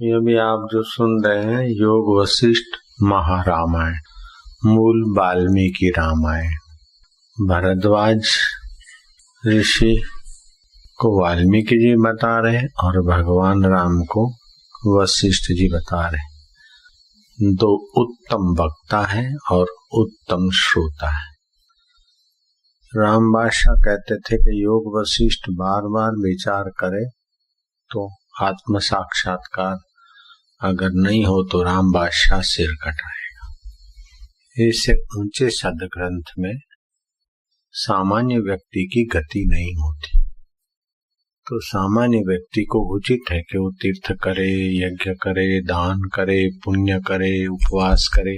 ये भी आप जो सुन रहे हैं योग वशिष्ठ महारामायण, मूल वाल्मीकि रामायण। भरद्वाज ऋषि को वाल्मीकि जी बता रहे और भगवान राम को वशिष्ठ जी बता रहे। दो उत्तम वक्ता है और उत्तम श्रोता है। राम बादशाह कहते थे कि योग वशिष्ठ बार बार विचार करे तो आत्म साक्षात्कार अगर नहीं हो तो राम बादशाह सिर कटाएगा। इससे ऊंचे सदग्रंथ में सामान्य व्यक्ति की गति नहीं होती, तो सामान्य व्यक्ति को उचित है कि वो तीर्थ करे, यज्ञ करे, दान करे, पुण्य करे, उपवास करे,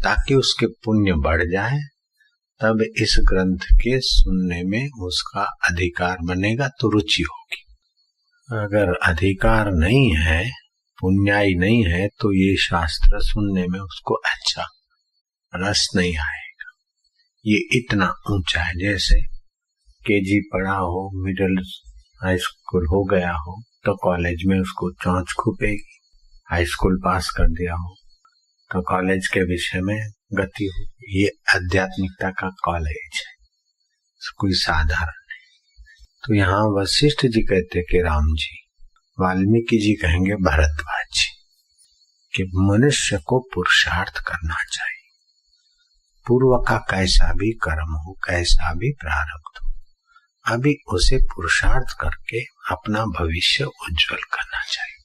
ताकि उसके पुण्य बढ़ जाए। तब इस ग्रंथ के सुनने में उसका अधिकार बनेगा तो रुचि होगी। अगर अधिकार नहीं है, पुण्याई नहीं है, तो ये शास्त्र सुनने में उसको अच्छा रस नहीं आएगा। ये इतना ऊंचा है, जैसे केजी पढ़ा हो, मिडिल हाई स्कूल हो गया हो तो कॉलेज में उसको चौंच खुपेगी। हाई स्कूल पास कर दिया हो तो कॉलेज के विषय में गति हो। ये आध्यात्मिकता का कॉलेज है, कोई साधारण नहीं। तो यहाँ वशिष्ठ जी कहते कि राम जी, वाल्मीकि जी कहेंगे भरद्वाज जी कि मनुष्य को पुरुषार्थ करना चाहिए। पूर्व का कैसा भी कर्म हो, कैसा भी प्रारब्ध हो, अभी उसे पुरुषार्थ करके अपना भविष्य उज्जवल करना चाहिए।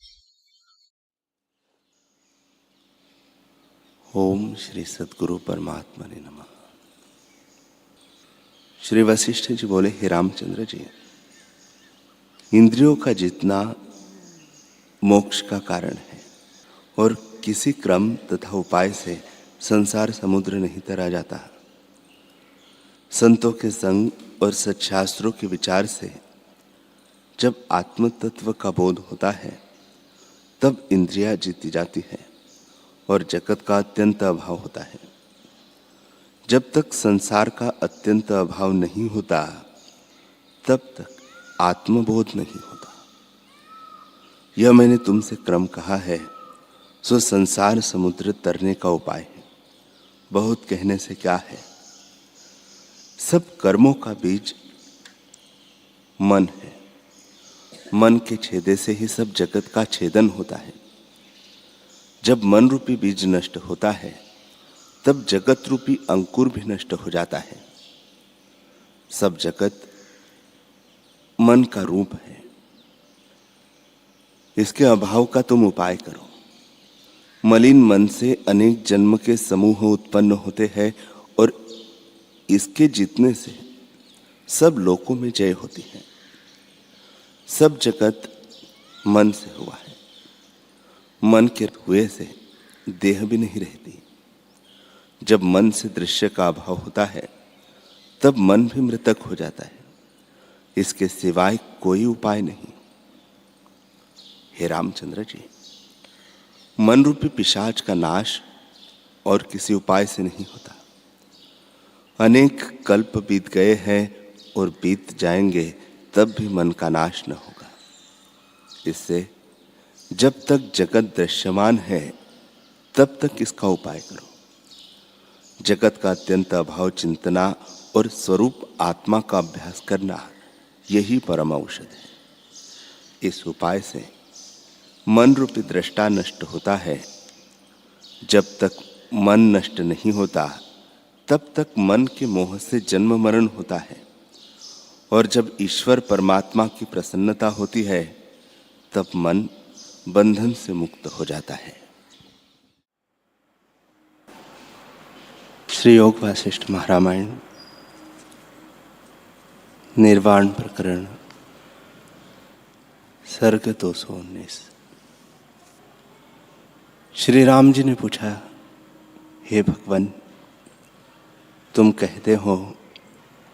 ओम श्री सद्गुरु परमात्मा ने नमः। श्री वशिष्ठ जी बोले, हे रामचंद्र जी, इंद्रियों का जितना मोक्ष का कारण है और किसी क्रम तथा उपाय से संसार समुद्र नहीं तरा जाता। संतों के संग और सच्छास्त्रों के विचार से जब आत्म तत्व का बोध होता है तब इंद्रियां जीती जाती है और जगत का अत्यंत अभाव होता है। जब तक संसार का अत्यंत अभाव नहीं होता तब तक आत्मबोध नहीं होता। यह मैंने तुमसे क्रम कहा है, सो संसार समुद्र तरने का उपाय है। बहुत कहने से क्या है। सब कर्मों का बीज मन है। मन के छेदे से ही सब जगत का छेदन होता है। जब मन रूपी बीज नष्ट होता है तब जगत रूपी अंकुर भी नष्ट हो जाता है। सब जगत मन का रूप है। इसके अभाव का तुम उपाय करो। मलिन मन से अनेक जन्म के समूह उत्पन्न होते हैं और इसके जीतने से सब लोकों में जय होती है। सब जगत मन से हुआ है। मन के हुए से देह भी नहीं रहती। जब मन से दृश्य का अभाव होता है तब मन भी मृतक हो जाता है। इसके सिवाय कोई उपाय नहीं। हे रामचंद्र जी, मन रूपी पिशाच का नाश और किसी उपाय से नहीं होता। अनेक कल्प बीत गए हैं और बीत जाएंगे तब भी मन का नाश न होगा। इससे जब तक जगत दृश्यमान है तब तक इसका उपाय करो। जगत का अत्यंत अभाव चिंतना और स्वरूप आत्मा का अभ्यास करना, यही परम औषध है। इस उपाय से मन रूपी दृष्टा नष्ट होता है। जब तक मन नष्ट नहीं होता तब तक मन के मोह से जन्म मरण होता है और जब ईश्वर परमात्मा की प्रसन्नता होती है तब मन बंधन से मुक्त हो जाता है। श्री योग वशिष्ठ महारामायण, निर्वाण प्रकरण, सर्ग 219। श्री राम जी ने पूछा, हे भगवान, तुम कहते हो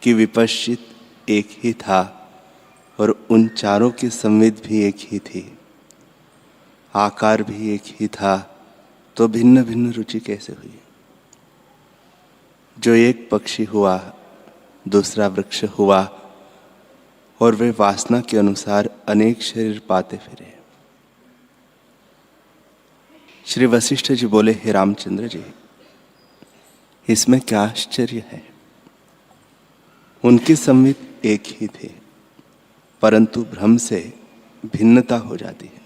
कि विपश्चित एक ही था और उन चारों की संविद भी एक ही थी, आकार भी एक ही था, तो भिन्न भिन्न रुचि कैसे हुई? जो एक पक्षी हुआ, दूसरा वृक्ष हुआ और वे वासना के अनुसार अनेक शरीर पाते फिरे। श्री वशिष्ठ जी बोले, हे रामचंद्र जी, इसमें क्या आश्चर्य है। उनके संवित एक ही थे, परंतु भ्रम से भिन्नता हो जाती है।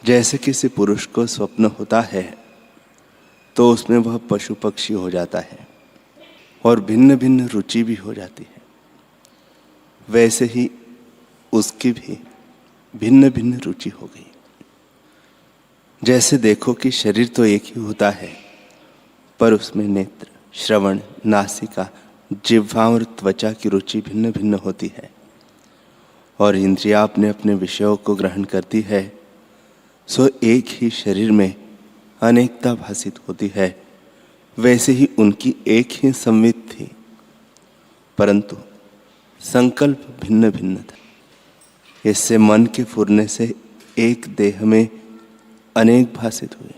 जैसे किसी पुरुष को स्वप्न होता है तो उसमें वह पशु पक्षी हो जाता है और भिन्न भिन्न रुचि भी हो जाती है, वैसे ही उसकी भी भिन्न भिन्न रुचि हो गई। जैसे देखो कि शरीर तो एक ही होता है, पर उसमें नेत्र, श्रवण, नासिका, जिह्वा और त्वचा की रुचि भिन्न भिन्न होती है और इंद्रियां अपने अपने विषयों को ग्रहण करती है, सो एक ही शरीर में अनेकता भासित होती है। वैसे ही उनकी एक ही संवित थी, परंतु संकल्प भिन्न भिन्न था। इससे मन के फुरने से एक देह में अनेक भासित हुए।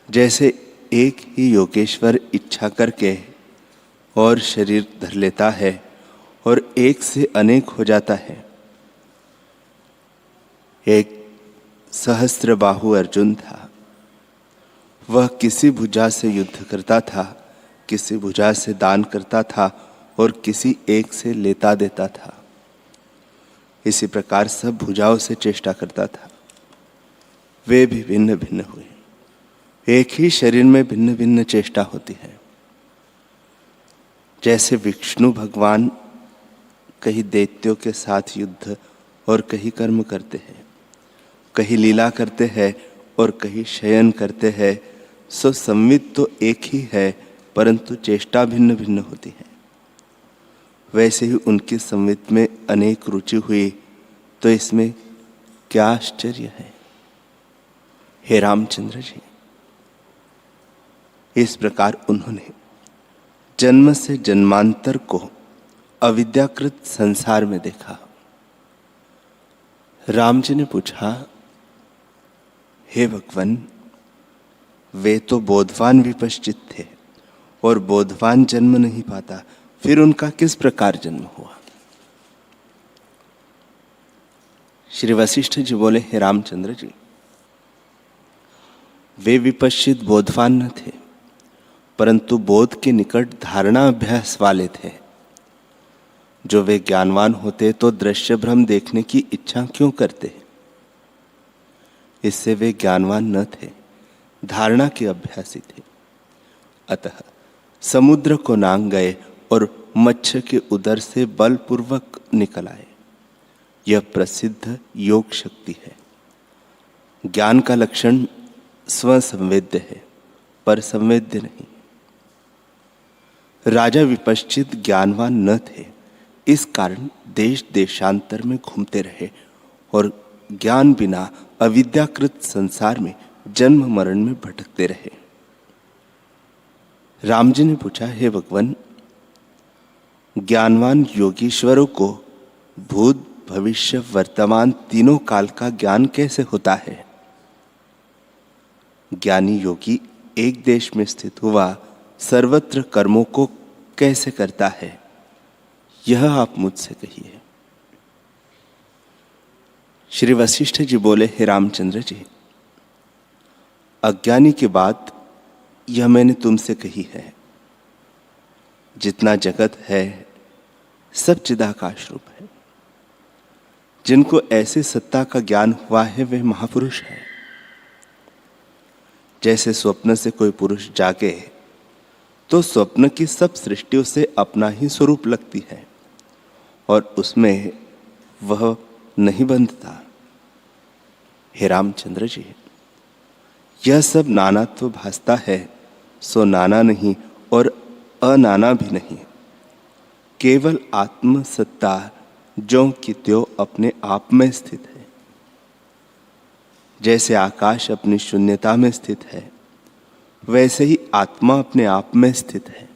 जैसे एक ही योगेश्वर इच्छा करके और शरीर धर लेता है और एक से अनेक हो जाता है। एक सहस्त्र बाहु अर्जुन था, वह किसी भुजा से युद्ध करता था, किसी भुजा से दान करता था और किसी एक से लेता देता था। इसी प्रकार सब भुजाओं से चेष्टा करता था। वे भी भिन्न भिन्न हुए। एक ही शरीर में भिन्न भिन्न चेष्टा होती है। जैसे विष्णु भगवान कहीं दैत्यों के साथ युद्ध और कहीं कर्म करते हैं, कहीं लीला करते हैं और कहीं शयन करते हैं, सो संवित तो एक ही है, परंतु चेष्टा भिन्न भिन्न होती है। वैसे ही उनकी संवित में अनेक रुचि हुई, तो इसमें क्या आश्चर्य है। हे रामचंद्र जी, इस प्रकार उन्होंने जन्म से जन्मांतर को अविद्याकृत संसार में देखा। राम जी ने पूछा, हे भगवान, वे तो बोधवान विपश्चित थे और बोधवान जन्म नहीं पाता, फिर उनका किस प्रकार जन्म हुआ। श्री वशिष्ठ जी बोले, हे रामचंद्र जी, वे विपश्चित बोधवान न थे, परंतु बोध के निकट धारणा अभ्यास वाले थे। जो वे ज्ञानवान होते तो दृश्य भ्रम देखने की इच्छा क्यों करते। इससे वे ज्ञानवान न थे, धारणा के अभ्यासी थे। अतः समुद्र को नांग गए और मत्स्य के उदर से बलपूर्वक निकल आए। यह प्रसिद्ध योग शक्ति है। ज्ञान का लक्षण स्वसंवेद्य है, पर संवेद्य नहीं। राजा विपश्चित ज्ञानवान न थे, इस कारण देश देशांतर में घूमते रहे और ज्ञान बिना अविद्याकृत संसार में जन्म मरण में भटकते रहे। राम जी ने पूछा, हे भगवान, ज्ञानवान योगीश्वरों को भूत, भविष्य, वर्तमान तीनों काल का ज्ञान कैसे होता है। ज्ञानी योगी एक देश में स्थित हुआ सर्वत्र कर्मों को कैसे करता है, यह आप मुझसे कहिए। श्री वशिष्ठ जी बोले, हे रामचंद्र जी, अज्ञानी की बात यह मैंने तुमसे कही है। जितना जगत है सब चिदाकाश रूप है। जिनको ऐसे सत्ता का ज्ञान हुआ है वे महापुरुष हैं। जैसे स्वप्न से कोई पुरुष जागे तो स्वप्न की सब सृष्टियों से अपना ही स्वरूप लगती है और उसमें वह नहीं बंधता। हे रामचंद्र जी, यह सब नानात्व भासता है, सो नाना नहीं और अनाना भी नहीं। केवल आत्म सत्ता ज्यों की त्यों अपने आप में स्थित है। जैसे आकाश अपनी शून्यता में स्थित है, वैसे ही आत्मा अपने आप में स्थित है।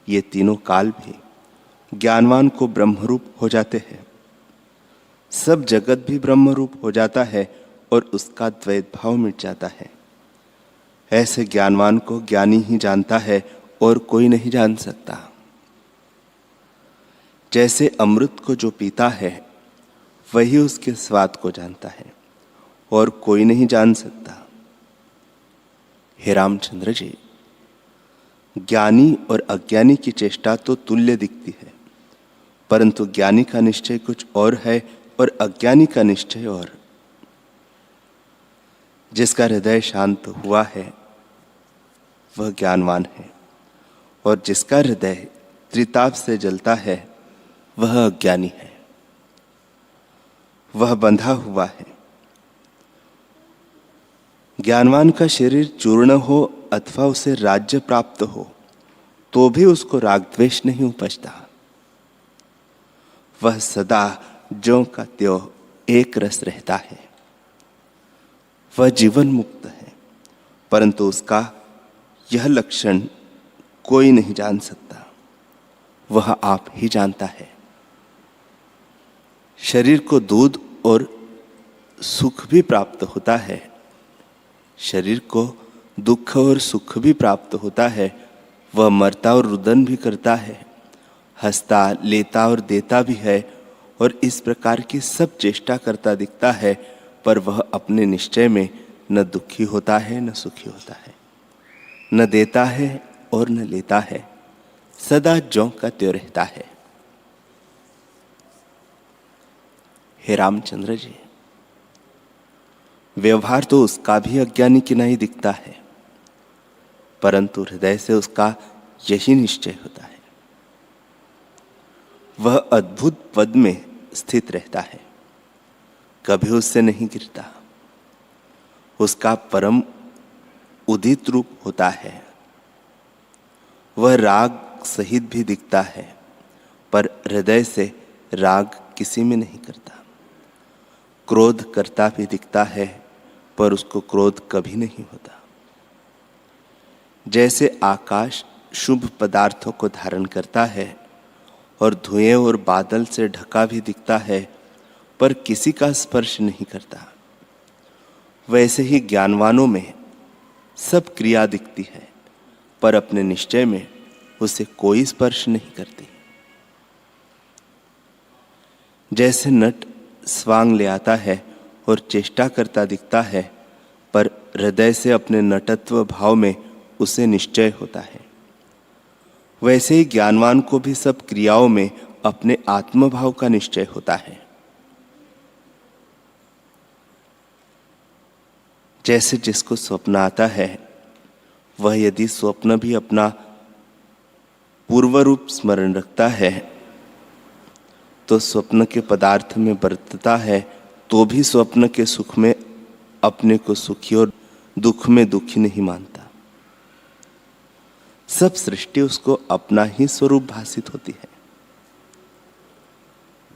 ये तीनों काल भी ज्ञानवान को ब्रह्मरूप हो जाते हैं। सब जगत भी ब्रह्मरूप हो जाता है और उसका द्वैत भाव मिट जाता है। ऐसे ज्ञानवान को ज्ञानी ही जानता है और कोई नहीं जान सकता। जैसे अमृत को जो पीता है वही उसके स्वाद को जानता है और कोई नहीं जान सकता। हे रामचंद्र जी, ज्ञानी और अज्ञानी की चेष्टा तो तुल्य दिखती है, परंतु ज्ञानी का निश्चय कुछ और है और अज्ञानी का निश्चय और। जिसका हृदय शांत हुआ है वह ज्ञानवान है, और जिसका हृदय त्रिताप से जलता है वह अज्ञानी है, वह बंधा हुआ है। ज्ञानवान का शरीर चूर्ण हो अथवा उसे राज्य प्राप्त हो तो भी उसको राग द्वेष नहीं उपजता। वह सदा ज्यों का त्यों एक रस रहता है। वह जीवन मुक्त है, परंतु उसका यह लक्षण कोई नहीं जान सकता, वह आप ही जानता है। शरीर को दूध और सुख भी प्राप्त होता है, शरीर को दुख और सुख भी प्राप्त होता है। वह मरता और रुदन भी करता है, हंसता लेता और देता भी है, और इस प्रकार की सब चेष्टा करता दिखता है, पर वह अपने निश्चय में न दुखी होता है न सुखी होता है, न देता है और न लेता है, सदा ज्यों का त्यों रहता है। हे रामचंद्र जी, व्यवहार तो उसका भी अज्ञानी की नहीं दिखता है, परंतु हृदय से उसका यही निश्चय होता है। वह अद्भुत पद में स्थित रहता है, कभी उससे नहीं गिरता। उसका परम उदित रूप होता है। वह राग सहित भी दिखता है, पर हृदय से राग किसी में नहीं करता। क्रोध करता भी दिखता है, पर उसको क्रोध कभी नहीं होता। जैसे आकाश शुभ पदार्थों को धारण करता है और धुएं और बादल से ढका भी दिखता है, पर किसी का स्पर्श नहीं करता, वैसे ही ज्ञानवानों में सब क्रिया दिखती है, पर अपने निश्चय में उसे कोई स्पर्श नहीं करती। जैसे नट स्वांग ले आता है और चेष्टा करता दिखता है, पर हृदय से अपने नटत्व भाव में उसे निश्चय होता है, वैसे ही ज्ञानवान को भी सब क्रियाओं में अपने आत्मभाव का निश्चय होता है। जैसे जिसको स्वप्न आता है, वह यदि स्वप्न भी अपना पूर्व रूप स्मरण रखता है तो स्वप्न के पदार्थ में बरतता है, तो भी स्वप्न के सुख में अपने को सुखी और दुख में दुखी नहीं मानता। सब सृष्टि उसको अपना ही स्वरूप भासित होती है।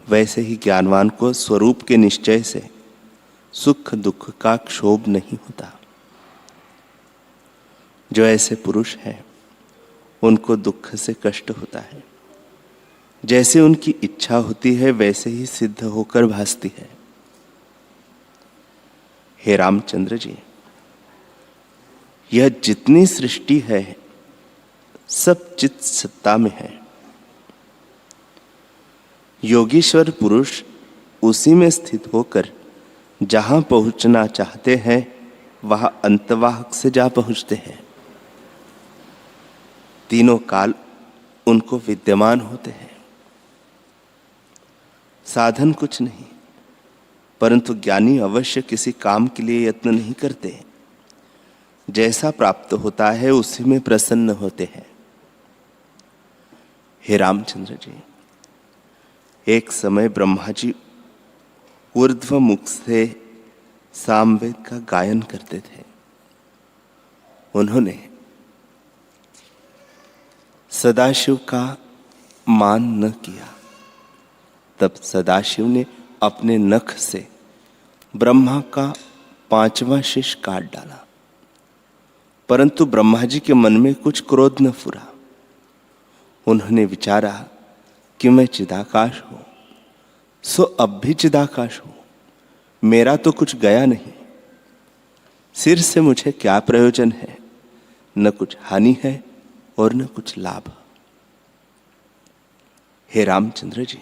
वैसे ही ज्ञानवान को स्वरूप के निश्चय से सुख दुख का क्षोभ नहीं होता। जो ऐसे पुरुष हैं उनको दुख से कष्ट होता है। जैसे उनकी इच्छा होती है वैसे ही सिद्ध होकर भासती है। हे रामचंद्र जी, यह जितनी सृष्टि है सब चित सत्ता में है। योगीश्वर पुरुष उसी में स्थित होकर जहां पहुंचना चाहते हैं वहां अंतवाहक से जा पहुंचते हैं। तीनों काल उनको विद्यमान होते हैं। साधन कुछ नहीं, परंतु ज्ञानी अवश्य किसी काम के लिए यत्न नहीं करते। जैसा प्राप्त होता है उसी में प्रसन्न होते हैं। हे रामचंद्र जी, एक समय ब्रह्मा जी ऊर्ध्व मुख से सामवेद का गायन करते थे। उन्होंने सदाशिव का मान न किया, तब सदाशिव ने अपने नख से ब्रह्मा का 5वां शीश काट डाला, परंतु ब्रह्मा जी के मन में कुछ क्रोध न फुरा। उन्होंने विचारा कि मैं चिदाकाश हूं, सो अब भी चिदाकाश हूं, मेरा तो कुछ गया नहीं। सिर से मुझे क्या प्रयोजन है, न कुछ हानि है और न कुछ लाभ। हे रामचंद्र जी,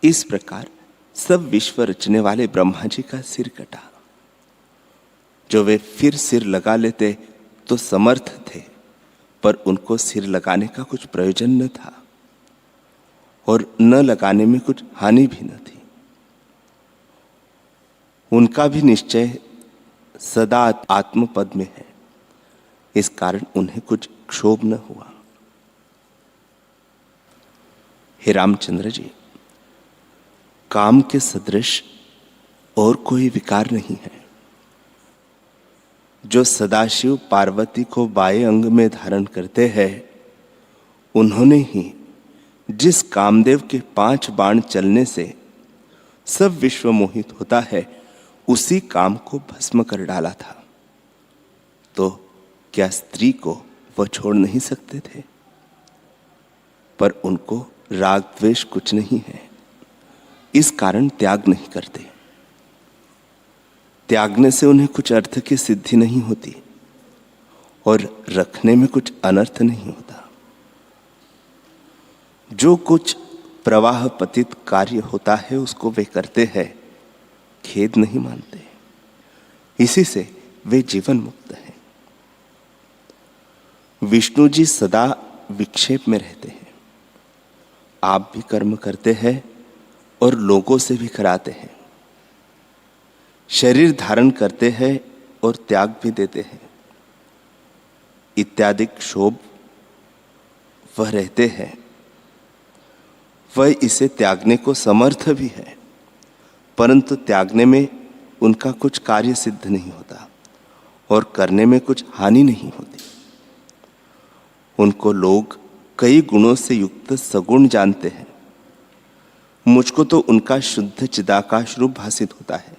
इस प्रकार सब विश्व रचने वाले ब्रह्मा जी का सिर कटा। जो वे फिर सिर लगा लेते तो समर्थ थे, पर उनको सिर लगाने का कुछ प्रयोजन न था और न लगाने में कुछ हानि भी न थी। उनका भी निश्चय सदा आत्मपद में है, इस कारण उन्हें कुछ क्षोभ न हुआ। हे रामचंद्र जी, काम के सदृश और कोई विकार नहीं है। जो सदाशिव पार्वती को बाएं अंग में धारण करते हैं, उन्होंने ही जिस कामदेव के 5 बाण चलने से सब विश्व मोहित होता है, उसी काम को भस्म कर डाला था। तो क्या स्त्री को वह छोड़ नहीं सकते थे? पर उनको राग द्वेष कुछ नहीं है, इस कारण त्याग नहीं करते। त्यागने से उन्हें कुछ अर्थ की सिद्धि नहीं होती और रखने में कुछ अनर्थ नहीं होता। जो कुछ प्रवाह पतित कार्य होता है उसको वे करते हैं, खेद नहीं मानते। इसी से वे जीवन मुक्त हैं। विष्णु जी सदा विक्षेप में रहते हैं। आप भी कर्म करते हैं और लोगों से भी कराते हैं। शरीर धारण करते हैं और त्याग भी देते हैं। इत्यादि क्षोभ वह रहते हैं। वह इसे त्यागने को समर्थ भी है, परंतु त्यागने में उनका कुछ कार्य सिद्ध नहीं होता और करने में कुछ हानि नहीं होती। उनको लोग कई गुणों से युक्त सगुण जानते हैं। मुझको तो उनका शुद्ध चिदाकाश रूप भासित होता है।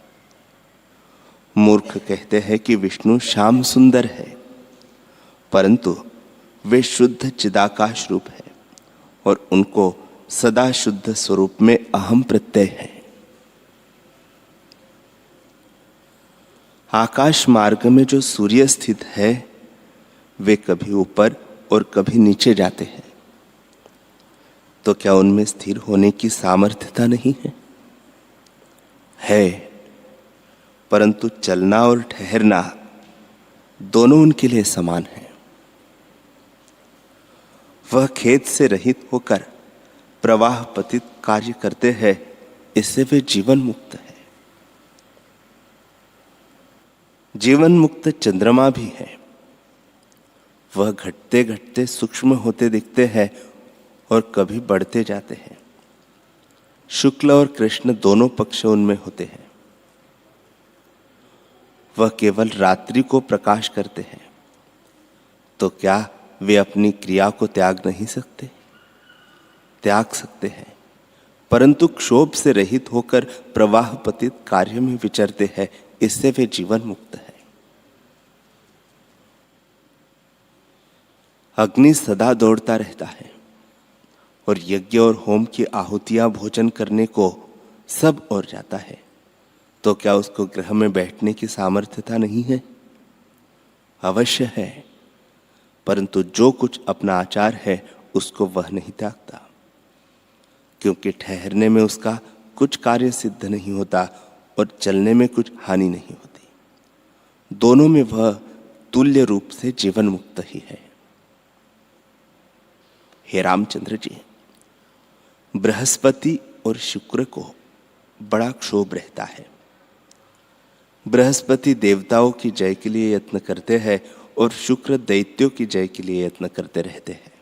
मूर्ख कहते हैं कि विष्णु श्याम सुंदर है, परंतु वे शुद्ध चिदाकाश रूप है और उनको सदा शुद्ध स्वरूप में अहम प्रत्यय है। आकाश मार्ग में जो सूर्य स्थित है, वे कभी ऊपर और कभी नीचे जाते हैं। तो क्या उनमें स्थिर होने की सामर्थ्यता नहीं है? है, परंतु चलना और ठहरना दोनों उनके लिए समान है। वह खेद से रहित होकर प्रवाह पतित कार्य करते हैं, इससे वे जीवन मुक्त है। जीवन मुक्त चंद्रमा भी है। वह घटते घटते सूक्ष्म होते दिखते हैं और कभी बढ़ते जाते हैं। शुक्ल और कृष्ण दोनों पक्ष उनमें होते हैं। वह केवल रात्रि को प्रकाश करते हैं। तो क्या वे अपनी क्रिया को त्याग नहीं सकते? त्याग सकते हैं, परंतु क्षोभ से रहित होकर प्रवाह पतित कार्य में विचरते हैं, इससे वे जीवन मुक्त है। अग्नि सदा दौड़ता रहता है और यज्ञ और होम की आहुतियां भोजन करने को सब और जाता है। तो क्या उसको ग्रह में बैठने की सामर्थ्यता नहीं है? अवश्य है, परंतु जो कुछ अपना आचार है उसको वह नहीं त्यागता, क्योंकि ठहरने में उसका कुछ कार्य सिद्ध नहीं होता और चलने में कुछ हानि नहीं होती। दोनों में वह तुल्य रूप से जीवन मुक्त ही है। हे रामचंद्र जी, बृहस्पति और शुक्र को बड़ा क्षोभ रहता है। बृहस्पति देवताओं की जय के लिए यत्न करते हैं और शुक्र दैत्यों की जय के लिए यत्न करते रहते हैं।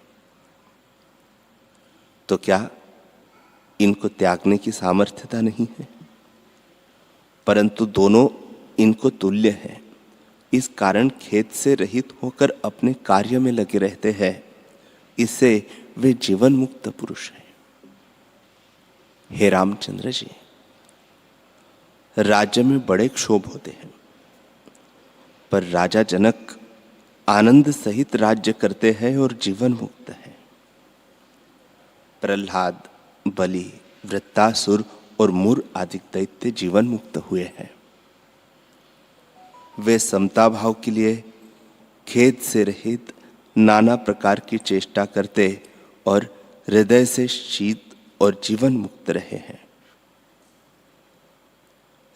तो क्या इनको त्यागने की सामर्थ्यता नहीं है? परंतु दोनों इनको तुल्य है। इस कारण खेद से रहित होकर अपने कार्य में लगे रहते हैं। इससे वे जीवन मुक्त पुरुष हैं। हे रामचंद्र जी, राज्य में बड़े क्षोभ होते हैं, पर राजा जनक आनंद सहित राज्य करते हैं और जीवन मुक्त है। प्रहलाद, बलि, वृत्तासुर और मुर आदि दैत्य जीवन मुक्त हुए हैं। वे समता भाव के लिए खेद से रहित नाना प्रकार की चेष्टा करते और हृदय से शीत और जीवन मुक्त रहे हैं।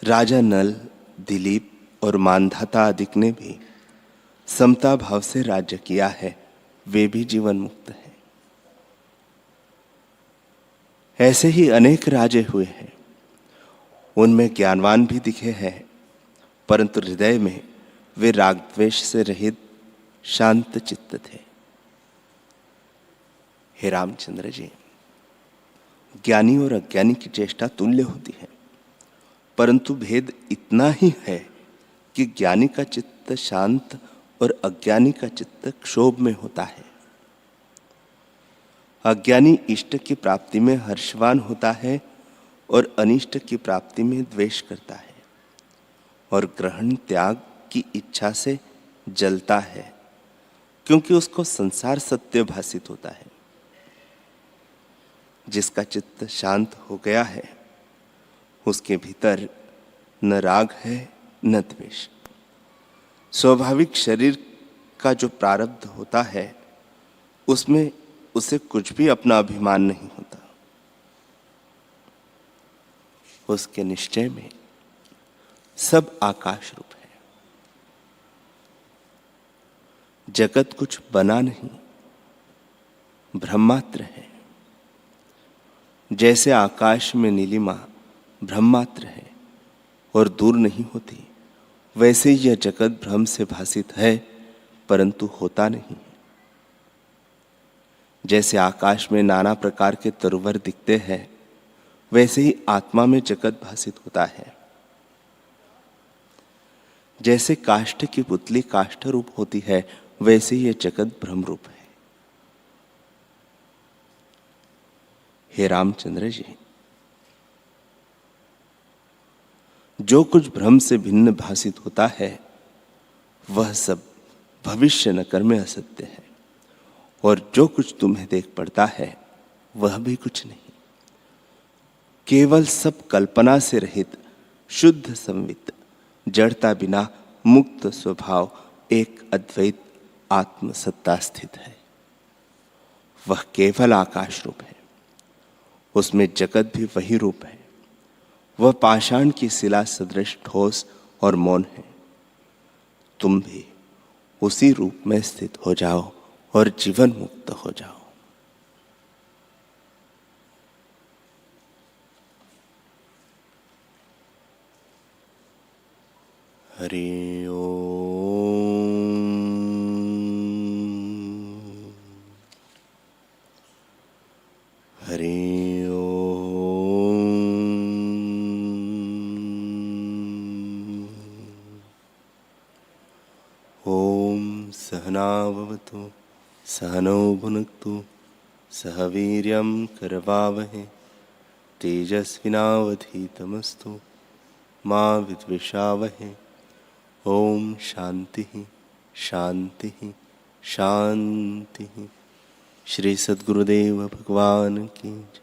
राजा नल, दिलीप और मानधाता आदिक ने भी समता भाव से राज्य किया है, वे भी जीवन मुक्त हैं। ऐसे ही अनेक राजे हुए हैं, उनमें ज्ञानवान भी दिखे हैं, परंतु हृदय में वे राग द्वेष से रहित शांत चित्त थे। हे रामचंद्र जी, ज्ञानी और अज्ञानी की चेष्टा तुल्य होती है, परंतु भेद इतना ही है कि ज्ञानी का चित्त शांत और अज्ञानी का चित्त क्षोभ में होता है। अज्ञानी इष्ट की प्राप्ति में हर्षवान होता है और अनिष्ट की प्राप्ति में द्वेष करता है और ग्रहण त्याग की इच्छा से जलता है, क्योंकि उसको संसार सत्य भासित होता है। जिसका चित्त शांत हो गया है, उसके भीतर न राग है न द्वेष। स्वाभाविक शरीर का जो प्रारब्ध होता है, उसमें उसे कुछ भी अपना अभिमान नहीं होता। उसके निश्चय में सब आकाश रूप है। जगत कुछ बना नहीं, ब्रह्मात्र है। जैसे आकाश में नीलिमा ब्रह्मात्र है और दूर नहीं होती, वैसे यह जगत भ्रम से भासित है, परंतु होता नहीं। जैसे आकाश में नाना प्रकार के तरुवर दिखते हैं, वैसे ही आत्मा में जगत भासित होता है। जैसे काष्ठ की पुतली काष्ठ रूप होती है, वैसे यह जगत भ्रम रूप है। हे रामचंद्र जी, जो कुछ भ्रम से भिन्न भासित होता है, वह सब भविष्य न कर में असत्य है, और जो कुछ तुम्हें देख पड़ता है, वह भी कुछ नहीं। केवल सब कल्पना से रहित शुद्ध संवित जड़ता बिना मुक्त स्वभाव एक अद्वैत आत्म सत्ता स्थित है। वह केवल आकाश रूप है, उसमें जगत भी वही रूप है। वह पाषाण की शिला सदृश ठोस और मौन है। तुम भी उसी रूप में स्थित हो जाओ और जीवन मुक्त हो जाओ। हरि ओम। हरि ओम। ओम सहना भवतु सहनौ भुनक्तु सह वीर्यं करवावहै तेजस्विनावधीतमस्तु मा विद्विषावहै। ओम शांति शांति शांति। श्री सद्गुरुदेव भगवान की जय।